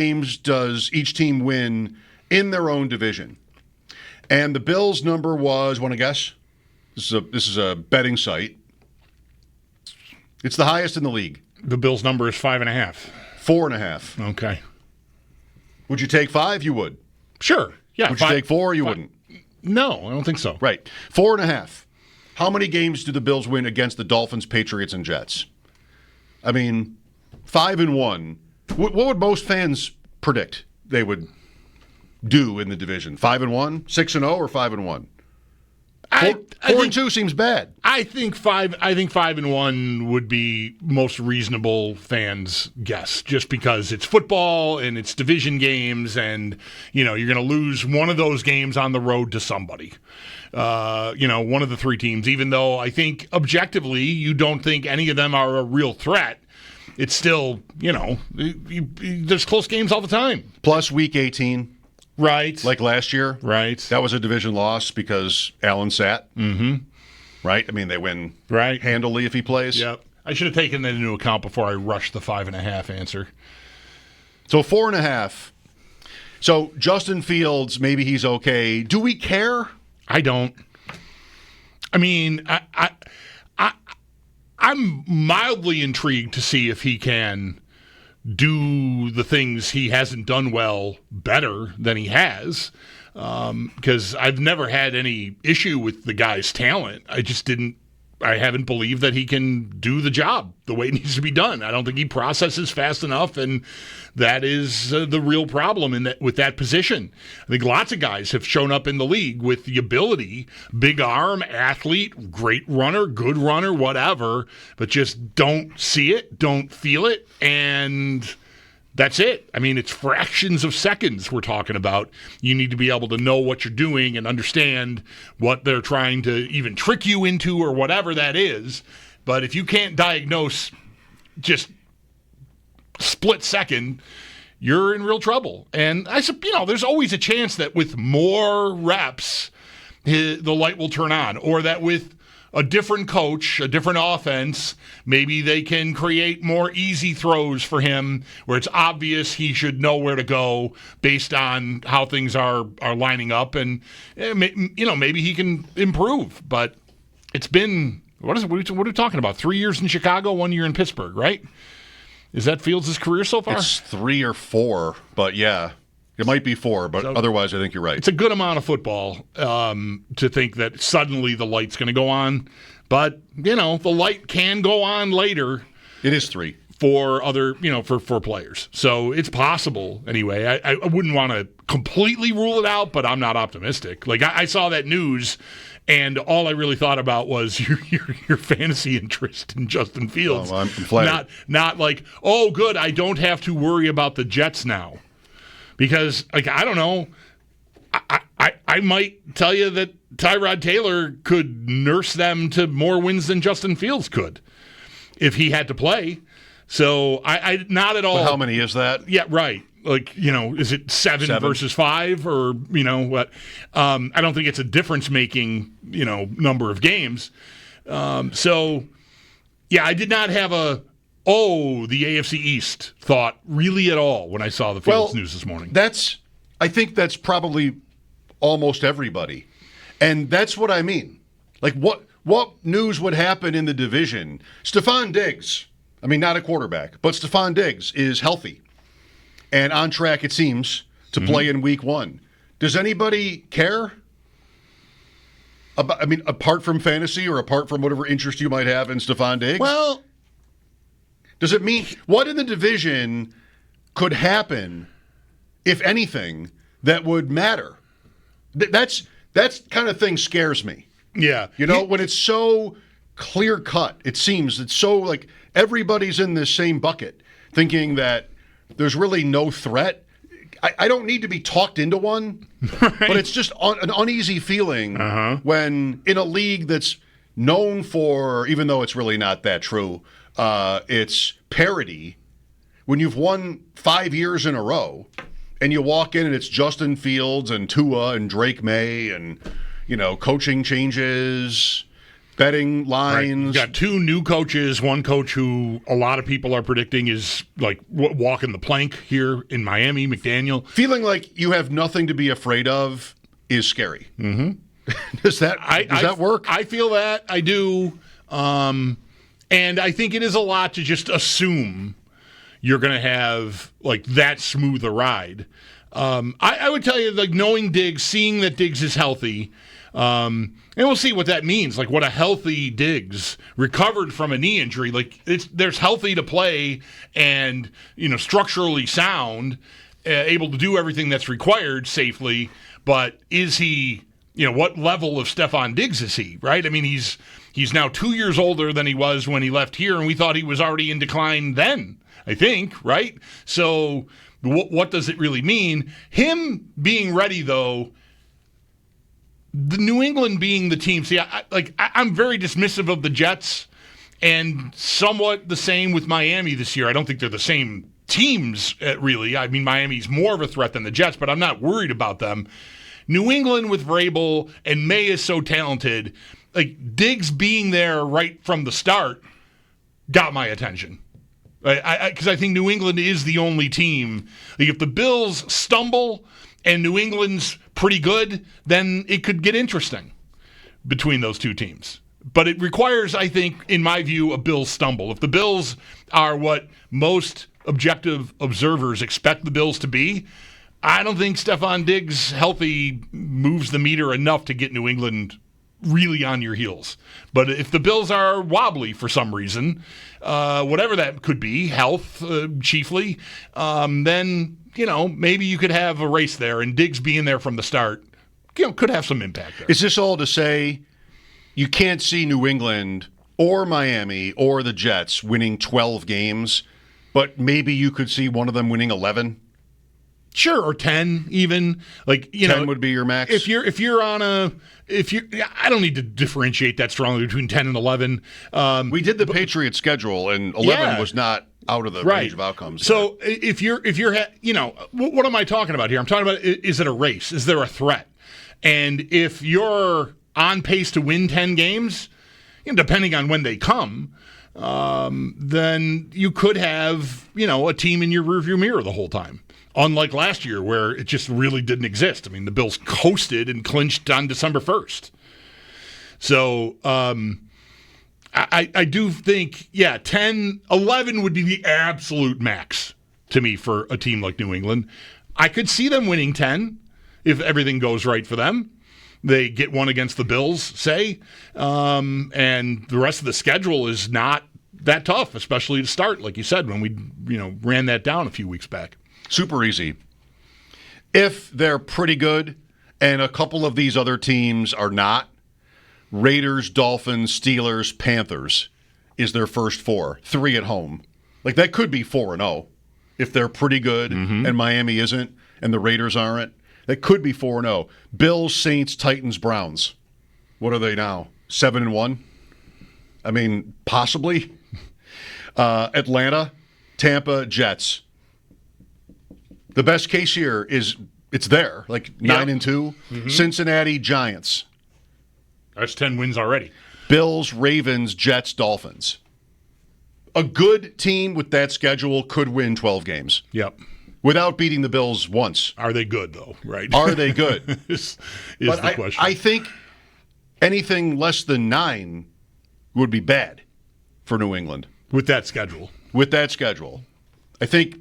games does each team win in their own division? And the Bills' number was, want to guess? This is a betting site. It's the highest in the league. The Bills' number is 5.5. 4.5. Okay. Would you take 5? You would. Sure. Yeah. Would you take 4? You wouldn't. No, I don't think so. Right. 4.5. How many games do the Bills win against the Dolphins, Patriots, and Jets? I mean, 5-1. What would most fans predict they would do in the division? 5-1, 6-0, or 5-1? 4-2 seems bad. I think 5-1 would be most reasonable fans' guess, just because it's football and it's division games, and you're going to lose one of those games on the road to somebody. One of the three teams. Even though I think objectively you don't think any of them are a real threat, it's still there's close games all the time. Plus Week 18. Right. Like last year. Right. That was a division loss because Allen sat. Mm-hmm. Right? I mean, they win handily if he plays. Yep. I should have taken that into account before I rushed the 5.5 answer. So 4.5. So Justin Fields, maybe he's okay. Do we care? I don't. I mean, I'm mildly intrigued to see if he can do the things he hasn't done well better than he has, because I've never had any issue with the guy's talent. I haven't believed that he can do the job the way it needs to be done. I don't think he processes fast enough, and that is the real problem with that position. I think lots of guys have shown up in the league with the ability, big arm, athlete, great runner, good runner, whatever, but just don't see it, don't feel it, and that's it. I mean, it's fractions of seconds we're talking about. You need to be able to know what you're doing and understand what they're trying to even trick you into or whatever that is. But if you can't diagnose just split second, you're in real trouble. And there's always a chance that with more reps, the light will turn on, or that with a different coach, a different offense, maybe they can create more easy throws for him where it's obvious he should know where to go based on how things are lining up, and maybe he can improve. But it's been what are we talking about? 3 years in Chicago, 1 year in Pittsburgh, right? Is that Fields' career so far? It's 3 or 4, but yeah. It might be 4, but otherwise I think you're right. It's a good amount of football to think that suddenly the light's going to go on. But, the light can go on later. It is 3. For other, for players. So it's possible anyway. I wouldn't want to completely rule it out, but I'm not optimistic. Like, I saw that news, and all I really thought about was your fantasy interest in Justin Fields. Oh, I'm flattered. Not like, oh, good, I don't have to worry about the Jets now. Because, I don't know, I might tell you that Tyrod Taylor could nurse them to more wins than Justin Fields could if he had to play. So I not at all. But how many is that? Yeah, right. Like, is it 7 versus 5 or, what? I don't think it's a difference-making, number of games. So, yeah, I did not have the AFC East thought really at all when I saw the Fields news this morning. I think that's probably almost everybody. And that's what I mean. Like, what news would happen in the division? Stephon Diggs, not a quarterback, but Stephon Diggs is healthy and on track, it seems, to play in Week 1. Does anybody care? Apart from fantasy or apart from whatever interest you might have in Stephon Diggs? Well, does it mean what in the division could happen, if anything, that would matter? That kind of thing scares me. Yeah. When it's so clear cut, it seems it's so like everybody's in this same bucket, thinking that there's really no threat. I don't need to be talked into one, right. But it's just an uneasy feeling when in a league that's known for, even though it's really not that true, it's parity. When you've won 5 years in a row and you walk in and it's Justin Fields and Tua and Drake May and, coaching changes, betting Right. lines. You've got two new coaches, one coach who a lot of people are predicting is like walking the plank here in Miami, McDaniel. Feeling like you have nothing to be afraid of is scary. Mm-hmm. Does that work? I feel that. I do. And I think it is a lot to just assume you're going to have like that smooth a ride. I would tell you, like, knowing Diggs, seeing that Diggs is healthy, and we'll see what that means. Like, what a healthy Diggs, recovered from a knee injury, like there's healthy to play and, structurally sound, able to do everything that's required safely. But is he, what level of Stephon Diggs is he? Right? I mean, he's now 2 years older than he was when he left here, and we thought he was already in decline then, I think, right? So what does it really mean? Him being ready, though, the New England being the team. See, I'm very dismissive of the Jets, and somewhat the same with Miami this year. I don't think they're the same teams, really. I mean, Miami's more of a threat than the Jets, but I'm not worried about them. New England with Vrabel, and May is so talented. Like, Diggs being there right from the start got my attention. Because I think New England is the only team. Like, if the Bills stumble and New England's pretty good, then it could get interesting between those two teams. But it requires, I think, in my view, a Bills stumble. If the Bills are what most objective observers expect the Bills to be, I don't think Stephon Diggs healthy moves the meter enough to get New England really on your heels. But if the Bills are wobbly for some reason, whatever that could be, health chiefly, then, maybe you could have a race there, and Diggs being there from the start, could have some impact there. Is this all to say you can't see New England or Miami or the Jets winning 12 games, but maybe you could see one of them winning 11? Sure, or 10 even. Like, 10 would be your max? I don't need to differentiate that strongly between 10 and 11. We did the Patriots schedule, and 11 was not out of the range of outcomes. So if you're what am I talking about here? I'm talking about, is it a race? Is there a threat? And if you're on pace to win 10 games, depending on when they come, then you could have, a team in your rearview mirror the whole time. Unlike last year, where it just really didn't exist. I mean, the Bills coasted and clinched on December 1st. So I do think, 10, 11 would be the absolute max to me for a team like New England. I could see them winning 10 if everything goes right for them. They get one against the Bills, say, and the rest of the schedule is not that tough, especially to start, like you said, when we ran that down a few weeks back. Super easy. If they're pretty good and a couple of these other teams are not, Raiders, Dolphins, Steelers, Panthers is their first four. 3 at home. Like, that could be 4-0 if they're pretty good and Miami isn't and the Raiders aren't. That could be 4-0. Bills, Saints, Titans, Browns. What are they now? 7-1? I mean, possibly. Atlanta, Tampa, Jets. The best case here is it's there, like 9-2. Cincinnati, Giants. That's 10 wins already. Bills, Ravens, Jets, Dolphins. A good team with that schedule could win 12 games. Yep. Without beating the Bills once. Are they good, though, right? Are they good? is the question. I think anything less than 9 would be bad for New England. With that schedule. With that schedule. I think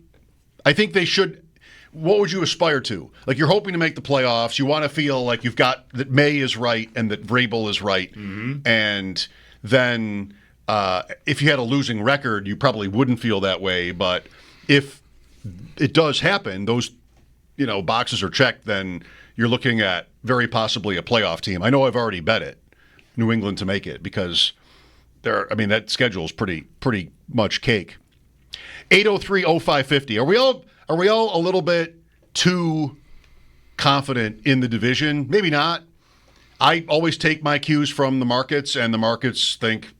they should. What would you aspire to? Like, you're hoping to make the playoffs. You want to feel like you've got that May is right and that Vrabel is right. And then if you had a losing record, you probably wouldn't feel that way. But if it does happen, those boxes are checked, then you're looking at very possibly a playoff team. I know I've already bet it, New England to make it, because that schedule is pretty much cake. 803-0550. Are we all a little bit too confident in the division? Maybe not. I always take my cues from the markets, and the markets think,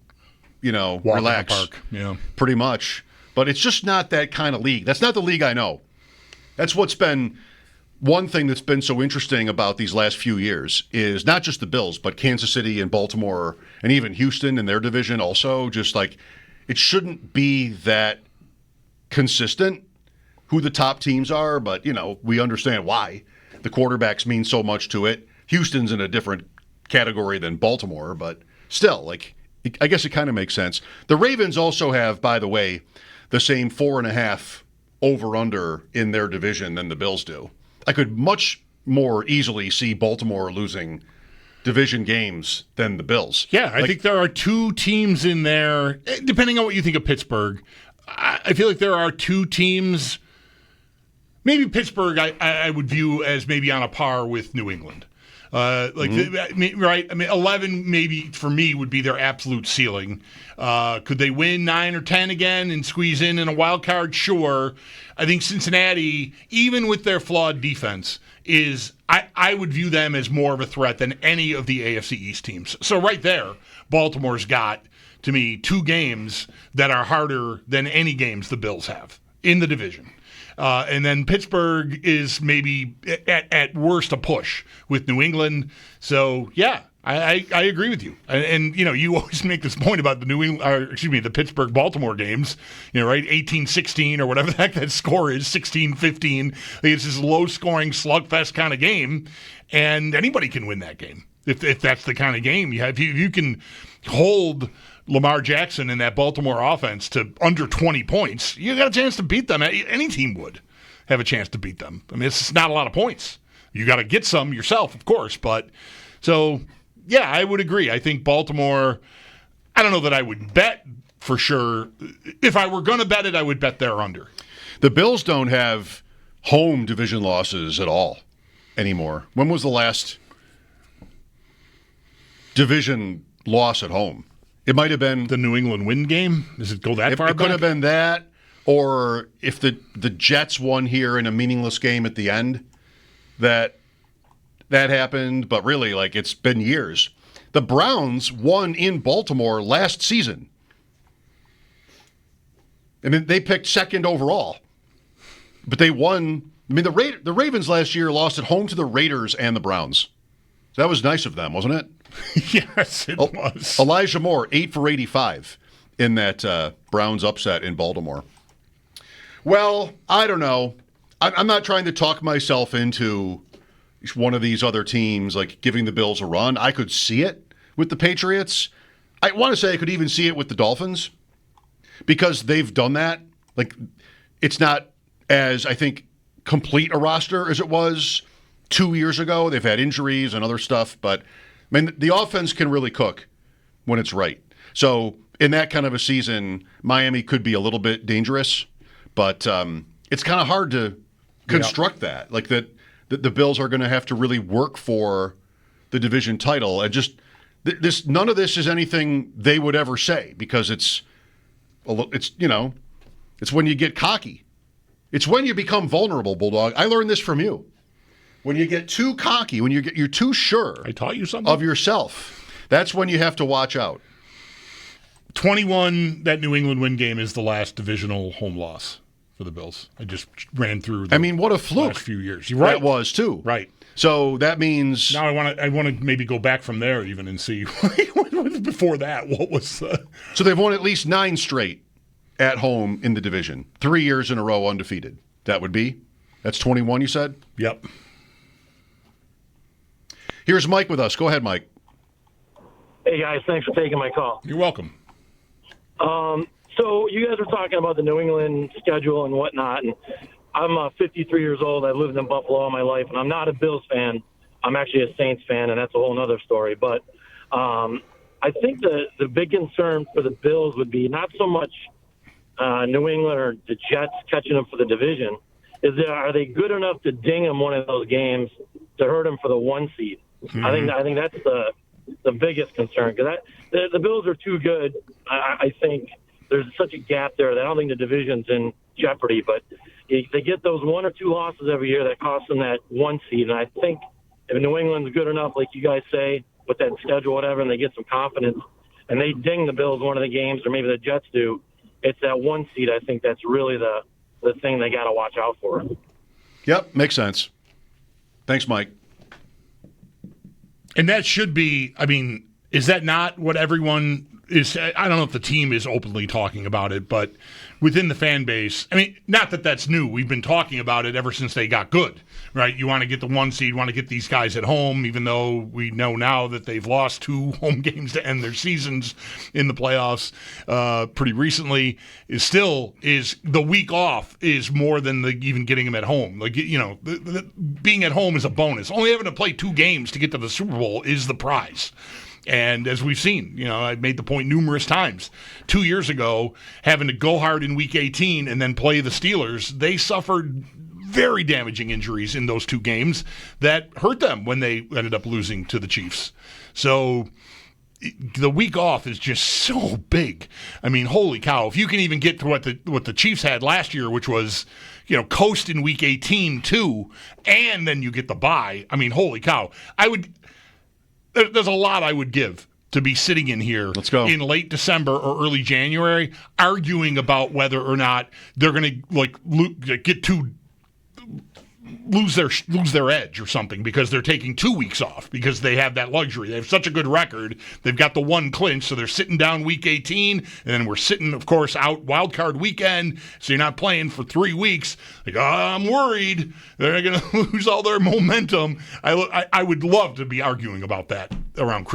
Walk relax. in the park. Yeah. Pretty much. But it's just not that kind of league. That's not the league I know. That's what's been one thing that's been so interesting about these last few years is not just the Bills, but Kansas City and Baltimore and even Houston in their division also, just like it shouldn't be that consistent who the top teams are, but, we understand why. The quarterbacks mean so much to it. Houston's in a different category than Baltimore, but still, I guess it kind of makes sense. The Ravens also have, by the way, the same 4.5 over-under in their division than the Bills do. I could much more easily see Baltimore losing division games than the Bills. Yeah, I think there are two teams in there, depending on what you think of Pittsburgh. I feel like there are two teams. Maybe Pittsburgh I would view as maybe on a par with New England. Right? I mean, 11 maybe for me would be their absolute ceiling. Could they win 9 or 10 again and squeeze in a wild card? Sure. I think Cincinnati, even with their flawed defense, I would view them as more of a threat than any of the AFC East teams. So right there, Baltimore's got, to me, 2 games that are harder than any games the Bills have in the division. And then Pittsburgh is maybe at worst a push with New England. So yeah, I agree with you. And you always make this point about the Pittsburgh Baltimore games. Right, 18-16 or whatever the heck that score is, 16-15. It's this low scoring slugfest kind of game, and anybody can win that game if that's the kind of game you have. You can hold Lamar Jackson and that Baltimore offense to under 20 points, you got a chance to beat them. Any team would have a chance to beat them. I mean, it's not a lot of points. You got to get some yourself, of course. But so, yeah, I would agree. I think Baltimore, I don't know that I would bet for sure. If I were going to bet it, I would bet they're under. The Bills don't have home division losses at all anymore. When was the last division loss at home? It might have been the New England win game. Does it go that far back? It could have been that, or if the Jets won here in a meaningless game at the end, that happened. But really, it's been years. The Browns won in Baltimore last season. I mean, they picked second overall, but they won. I mean, the Ravens last year lost at home to the Raiders and the Browns. So that was nice of them, wasn't it? Yes, it was. Elijah Moore, 8 for 85 in that Browns upset in Baltimore. Well, I don't know. I'm not trying to talk myself into one of these other teams, giving the Bills a run. I could see it with the Patriots. I want to say I could even see it with the Dolphins because they've done that. It's not as, I think, complete a roster as it was 2 years ago. They've had injuries and other stuff, but the offense can really cook when it's right. So in that kind of a season, Miami could be a little bit dangerous, but it's kind of hard to construct that. That the Bills are going to have to really work for the division title. And just none of this is anything they would ever say because it's when you get cocky. It's when you become vulnerable, Bulldog. I learned this from you. When you get too cocky, when you're too sure I taught you something of yourself, that's when you have to watch out. 21, that New England win game is the last divisional home loss for the Bills. I just ran through what a fluke. Last few years. You're right. That was, too. Right. So that means... Now I want to maybe go back from there even and see before that, what was... So they've won at least 9 straight at home in the division. 3 years in a row undefeated. That would be? That's 21, you said? Yep. Here's Mike with us. Go ahead, Mike. Hey, guys. Thanks for taking my call. You're welcome. So you guys were talking about the New England schedule and whatnot, and I'm 53 years old. I've lived in Buffalo all my life, and I'm not a Bills fan. I'm actually a Saints fan, and that's a whole other story. But I think the big concern for the Bills would be not so much New England or the Jets catching them for the division. Are they good enough to ding them one of those games to hurt them for the 1 seed? Mm-hmm. I think that's the biggest concern because the Bills are too good. I think there's such a gap there that I don't think the division's in jeopardy. But they get those 1 or 2 losses every year that cost them that 1 seed. And I think if New England's good enough, like you guys say, with that schedule, whatever, and they get some confidence, and they ding the Bills one of the games, or maybe the Jets do, it's that 1 seed. I think that's really the thing they got to watch out for. Yep, makes sense. Thanks, Mike. And that should be, I mean, is that not what everyone is? I don't know if the team is openly talking about it, but within the fan base, I mean, not that that's new. We've been talking about it ever since they got good, right? You want to get the 1 seed, want to get these guys at home, even though we know now that they've lost 2 home games to end their seasons in the playoffs pretty recently. Is the week off is more than even getting them at home. Like, you know, being at home is a bonus. Only having to play 2 games to get to the Super Bowl is the prize. And as we've seen, you know, I've made the point numerous times. 2 years ago, having to go hard in Week 18 and then play the Steelers, they suffered very damaging injuries in those 2 games that hurt them when they ended up losing to the Chiefs. So the week off is just so big. I mean, holy cow! If you can even get to what the Chiefs had last year, which was, you know, coast in Week 18 too, and then you get the bye. I mean, holy cow! There's a lot I would give to be sitting in here in late December or early January arguing about whether or not they're going to lose their edge or something because they're taking 2 weeks off because they have that luxury. They have such a good record. They've got the 1 clinch, so they're sitting down Week 18, and then we're sitting, of course, out wild card weekend, so you're not playing for 3 weeks. Like, I'm worried they're going to lose all their momentum. I would love to be arguing about that around Christmas.